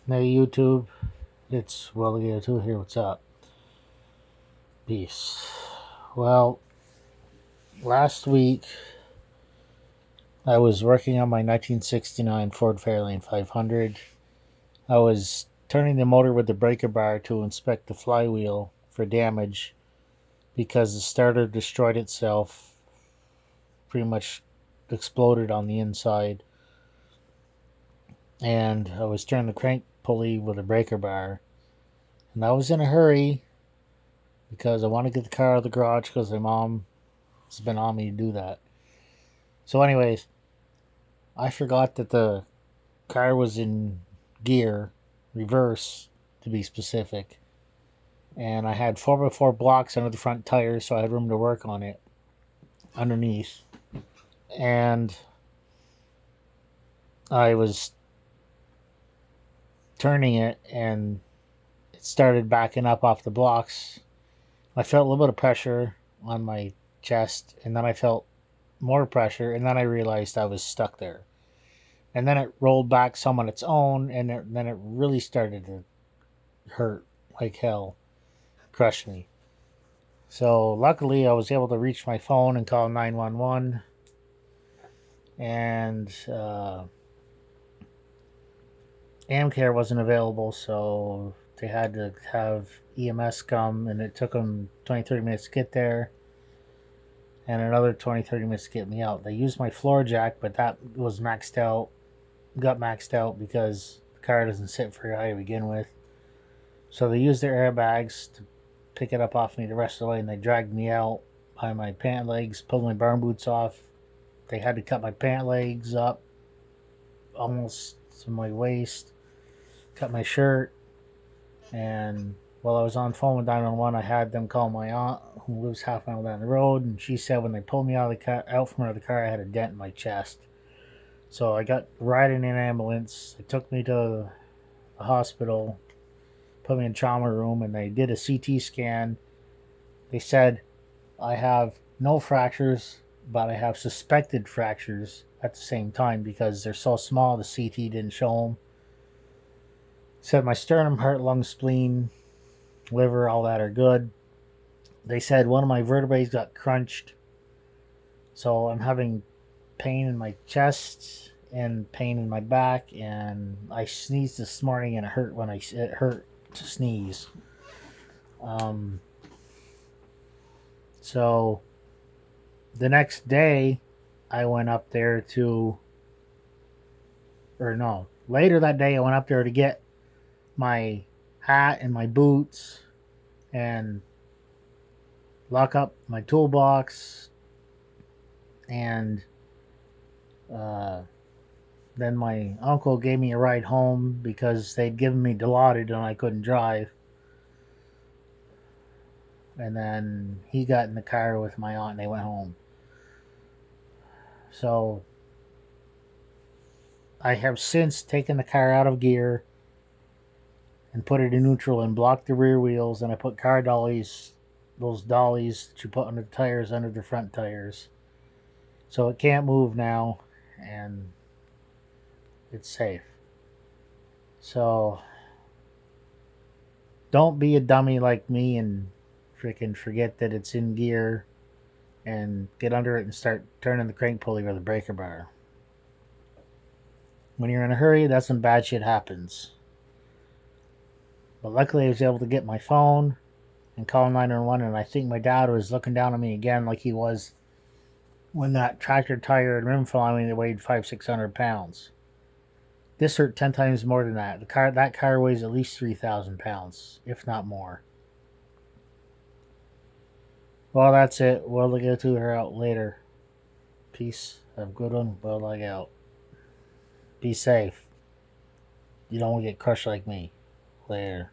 Hey YouTube, it's Willie2 here. What's up? Peace. Well, last week I was working on my 1969 Ford Fairlane 500. I was turning the motor with the breaker bar to inspect the flywheel for damage because the starter destroyed itself, pretty much exploded on the inside. And I was turning the crank pulley with a breaker bar. And I was in a hurry because I want to get the car out of the garage because my mom has been on me to do that. So, anyways, I forgot that the car was in gear, reverse to be specific, and I had 4x4 blocks under the front tires, so I had room to work on it underneath. And I was turning it, and it started backing up off the blocks. I felt a little bit of pressure on my chest, and then I felt more pressure, and then I realized I was stuck there. And then it rolled back some on its own, and then it really started to hurt like hell, crushed me. So luckily, I was able to reach my phone and call 911, and Amcare wasn't available, so they had to have EMS come, and it took them 20-30 minutes to get there, and another 20-30 minutes to get me out. They used my floor jack, but that was maxed out, got maxed out because the car doesn't sit very high to begin with. So they used their airbags to pick it up off me the rest of the way, and they dragged me out by my pant legs, pulled my barn boots off. They had to cut my pant legs up almost to my waist, cut my shirt, and while I was on the phone with 911, I had them call my aunt, who lives half a mile down the road, and she said when they pulled me out of the car, out from under the car, I had a dent in my chest. So I got riding in an ambulance. They took me to the hospital, put me in trauma room, and they did a CT scan. They said I have no fractures, but I have suspected fractures at the same time because they're so small. The CT didn't show them. Said my sternum, heart, lung, spleen, liver, all that are good. They said one of my vertebrae got crunched, so I'm having pain in my chest and pain in my back. And I sneezed this morning, and it hurt to sneeze. So the next day, I went up there to, or no, later that day, I went up there to get my hat and my boots and lock up my toolbox. And uh, then my uncle gave me a ride home because they'd given me Dilaudid and I couldn't drive. And then he got in the car with my aunt and they went home. So I have since taken the car out of gear and put it in neutral and blocked the rear wheels, and I put car dollies, those dollies that you put under the tires, under the front tires. So it can't move now, and it's safe. So don't be a dummy like me and freaking forget that it's in gear and get under it and start turning the crank pulley or the breaker bar. When you're in a hurry, that's when bad shit happens. But luckily, I was able to get my phone and call 911, and I think my dad was looking down on me again like he was when that tractor tire and rim fell on me that weighed 500-600 pounds. This hurt 10 times more than that. That car weighs at least 3,000 pounds, if not more. Well, that's it. We'll get to her out later. Peace. Have a good one. Well, leg out. Be safe. You don't want to get crushed like me. Later.